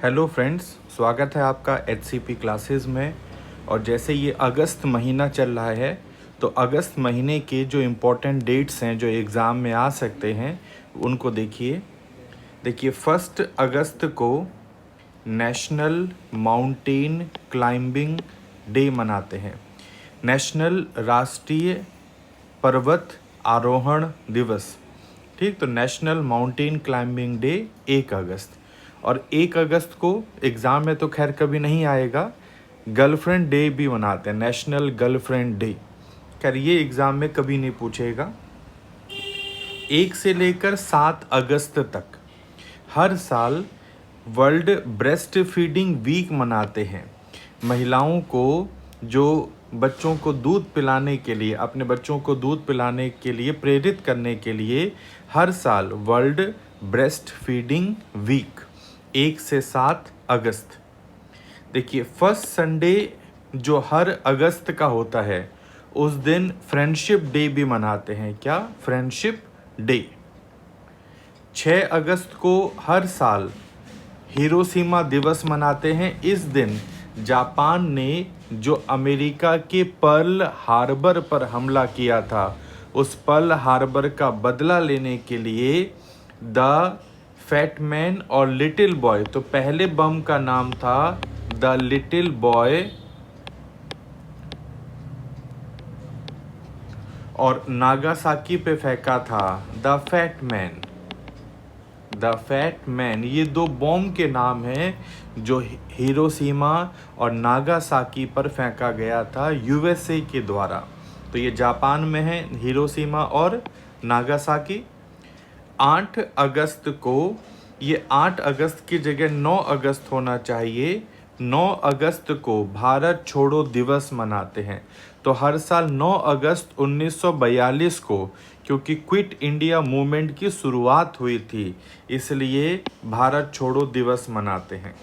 Hello friends, स्वागत है आपका HCP क्लासेस में। और जैसे ये अगस्त महीना चल रहा है तो अगस्त महीने के जो इम्पोर्टेंट डेट्स हैं जो एग्ज़ाम में आ सकते हैं उनको देखिए 1 अगस्त को नेशनल माउंटेन क्लाइंबिंग डे मनाते हैं। नेशनल राष्ट्रीय पर्वत आरोहण दिवस। ठीक, तो नेशनल माउंटेन क्लाइंबिंग डे 1 अगस्त। और 1 अगस्त को एग्ज़ाम में तो खैर कभी नहीं आएगा, गर्लफ्रेंड डे भी मनाते हैं, नेशनल गर्लफ्रेंड डे। खैर ये एग्ज़ाम में कभी नहीं पूछेगा। 1 से लेकर 7 अगस्त तक हर साल वर्ल्ड ब्रेस्ट फीडिंग वीक मनाते हैं। महिलाओं को जो बच्चों को दूध पिलाने के लिए, अपने बच्चों को दूध पिलाने के लिए प्रेरित करने के लिए हर साल वर्ल्ड ब्रेस्ट फीडिंग वीक 1 से 7 अगस्त। देखिए फर्स्ट संडे जो हर अगस्त का होता है उस दिन फ्रेंडशिप डे भी मनाते हैं। क्या? Friendship day. 6 अगस्त को हर साल हिरोशिमा दिवस मनाते हैं। इस दिन जापान ने जो अमेरिका के पर्ल हार्बर पर हमला किया था, उस पर्ल हार्बर का बदला लेने के लिए द फैट मैन और लिटिल बॉय, तो पहले बम का नाम था द लिटिल बॉय और नागासाकी पे फेंका था the fat man. The fat man, ये 2 बॉम्ब के नाम हैं जो हिरोशिमा और नागासाकी पर फेंका गया था USA के द्वारा। तो ये जापान में है, हिरोशिमा और नागासाकी। 8 अगस्त को, ये 8 अगस्त की जगह 9 अगस्त होना चाहिए। 9 अगस्त को भारत छोड़ो दिवस मनाते हैं। तो हर साल 9 अगस्त 1942 को, क्योंकि क्विट इंडिया मूवमेंट की शुरुआत हुई थी, इसलिए भारत छोड़ो दिवस मनाते हैं।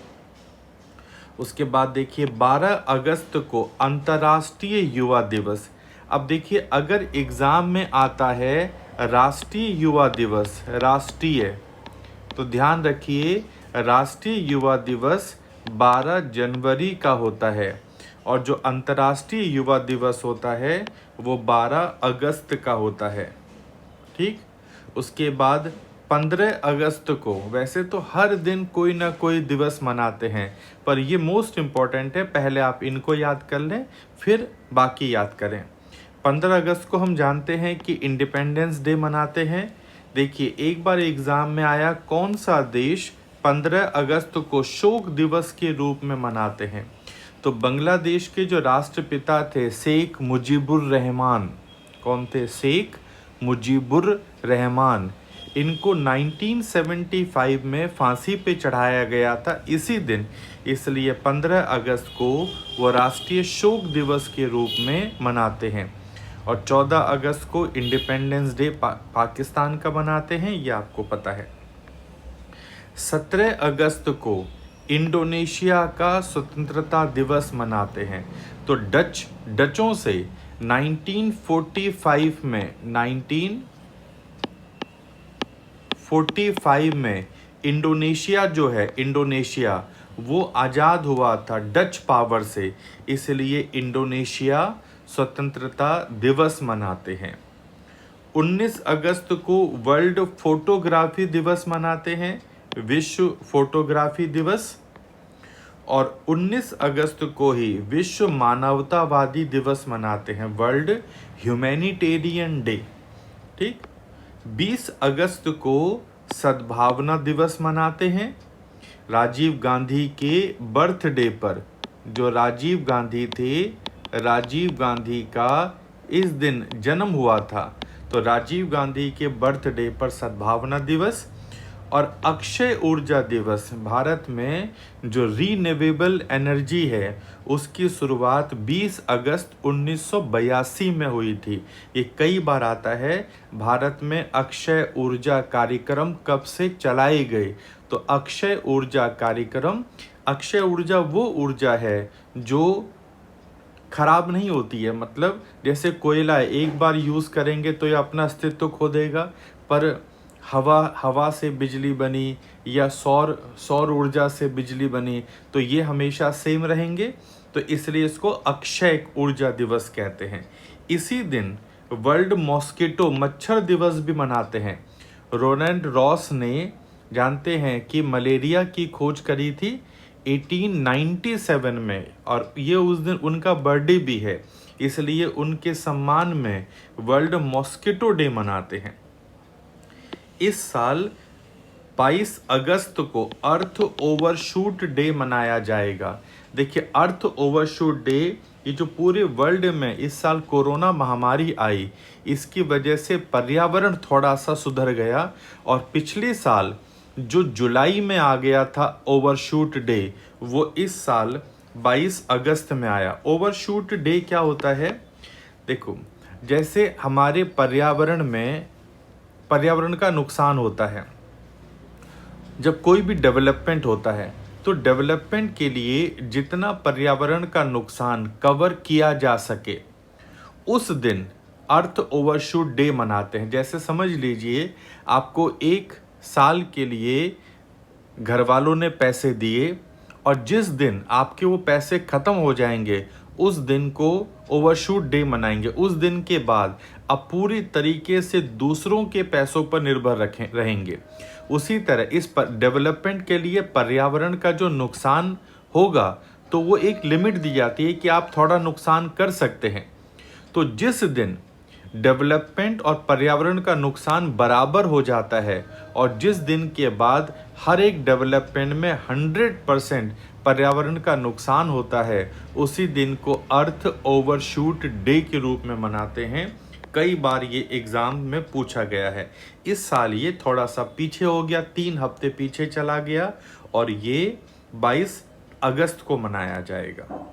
उसके बाद देखिए 12 अगस्त को अंतर्राष्ट्रीय युवा दिवस। अब देखिए अगर एग्ज़ाम में आता है राष्ट्रीय युवा दिवस, राष्ट्रीय, तो ध्यान रखिए राष्ट्रीय युवा दिवस 12 जनवरी का होता है और जो अंतर्राष्ट्रीय युवा दिवस होता है वो 12 अगस्त का होता है। ठीक, उसके बाद 15 अगस्त को, वैसे तो हर दिन कोई ना कोई दिवस मनाते हैं पर ये मोस्ट इम्पॉर्टेंट है, पहले आप इनको याद कर लें फिर बाकी याद करें। 15 अगस्त को हम जानते हैं कि इंडिपेंडेंस डे मनाते हैं। देखिए एक बार एग्ज़ाम में आया कौन सा देश 15 अगस्त को शोक दिवस के रूप में मनाते हैं, तो बांग्लादेश के जो राष्ट्रपिता थे शेख मुजीबुर रहमान। कौन थे? शेख मुजीबुर रहमान। इनको 1975 में फांसी पे चढ़ाया गया था इसी दिन, इसलिए 15 अगस्त को वो राष्ट्रीय शोक दिवस के रूप में मनाते हैं। और 14 अगस्त को इंडिपेंडेंस डे पाकिस्तान का मनाते हैं, ये आपको पता है। 17 अगस्त को इंडोनेशिया का स्वतंत्रता दिवस मनाते हैं। तो डचों से 1945 में इंडोनेशिया जो है, इंडोनेशिया वो आज़ाद हुआ था डच पावर से, इसलिए इंडोनेशिया स्वतंत्रता दिवस मनाते हैं। 19 अगस्त को वर्ल्ड फोटोग्राफी दिवस मनाते हैं, विश्व फोटोग्राफी दिवस। और 19 अगस्त को ही विश्व मानवतावादी दिवस मनाते हैं, वर्ल्ड ह्यूमैनिटेरियन डे। ठीक, 20 अगस्त को सद्भावना दिवस मनाते हैं। राजीव गांधी के बर्थडे पर, जो राजीव गांधी थे, राजीव गांधी का इस दिन जन्म हुआ था, तो राजीव गांधी के बर्थडे पर सद्भावना दिवस। और अक्षय ऊर्जा दिवस, भारत में जो रीन्यूएबल एनर्जी है उसकी शुरुआत 20 अगस्त 1982 में हुई थी। ये कई बार आता है, भारत में अक्षय ऊर्जा कार्यक्रम कब से चलाए गए, तो अक्षय ऊर्जा कार्यक्रम, अक्षय ऊर्जा वो ऊर्जा है जो खराब नहीं होती है, मतलब जैसे कोयला है, एक बार यूज़ करेंगे तो ये अपना अस्तित्व खो देगा, पर हवा से बिजली बनी या सौर ऊर्जा से बिजली बनी, तो ये हमेशा सेम रहेंगे, तो इसलिए इसको अक्षय ऊर्जा दिवस कहते हैं। इसी दिन वर्ल्ड मॉस्किटो मच्छर दिवस भी मनाते हैं। रोनाल्ड रॉस ने, जानते हैं कि मलेरिया की खोज करी थी 1897 में, और ये उस दिन उनका बर्थडे भी है, इसलिए उनके सम्मान में वर्ल्ड मॉस्किटो डे मनाते हैं। इस साल 22 अगस्त को अर्थ ओवरशूट डे मनाया जाएगा। देखिए, अर्थ ओवरशूट डे, ये जो पूरे वर्ल्ड में इस साल कोरोना महामारी आई, इसकी वजह से पर्यावरण थोड़ा सा सुधर गया, और पिछले साल जो जुलाई में आ गया था ओवरशूट डे, वो इस साल 22 अगस्त में आया। ओवरशूट डे क्या होता है? देखो, जैसे हमारे पर्यावरण का नुकसान होता है, जब कोई भी डेवलपमेंट होता है, तो डेवलपमेंट के लिए जितना पर्यावरण का नुकसान कवर किया जा सके, उस दिन अर्थ ओवरशूट डे मनाते हैं। जैसे समझ लीजिए, आपको 1 साल के लिए घर वालों ने पैसे दिए, और जिस दिन आपके वो पैसे ख़त्म हो जाएंगे, उस दिन को ओवरशूट डे मनाएंगे। उस दिन के बाद अब पूरी तरीके से दूसरों के पैसों पर निर्भर रहेंगे। उसी तरह इस पर डेवलपमेंट के लिए पर्यावरण का जो नुकसान होगा, तो वो एक लिमिट दी जाती है कि आप थोड़ा नुकसान कर सकते हैं। तो जिस दिन डेवलपमेंट और पर्यावरण का नुकसान बराबर हो जाता है, और जिस दिन के बाद हर एक डेवलपमेंट में 100% पर्यावरण का नुकसान होता है, उसी दिन को अर्थ ओवरशूट डे के रूप में मनाते हैं। कई बार ये एग्ज़ाम में पूछा गया है। इस साल ये थोड़ा सा पीछे हो गया, 3 हफ्ते पीछे चला गया, और ये 22 अगस्त को मनाया जाएगा।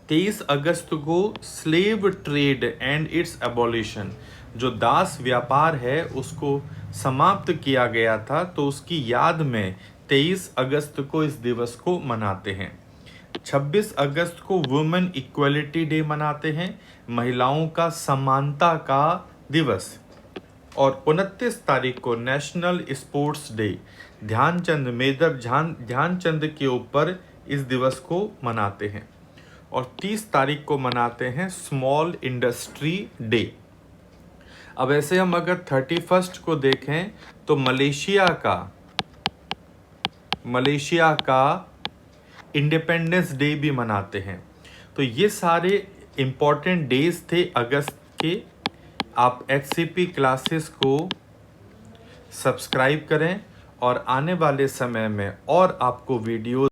23 अगस्त को slave trade and it's abolition, जो दास व्यापार है उसको समाप्त किया गया था, तो उसकी याद में 23 अगस्त को इस दिवस को मनाते हैं। 26 अगस्त को वुमेन इक्वलिटी डे मनाते हैं, महिलाओं का समानता का दिवस। और 29 तारीख को national sports day, Dhyanchand, major Dhyanchand के ऊपर इस दिवस को मनाते हैं। और 30 तारीख को मनाते हैं स्मॉल इंडस्ट्री डे। अब ऐसे हम अगर 31 को देखें, तो मलेशिया का इंडिपेंडेंस डे भी मनाते हैं। तो ये सारे इम्पॉर्टेंट डेज थे अगस्त के। आप HCP क्लासेस को सब्सक्राइब करें, और आने वाले समय में और आपको वीडियो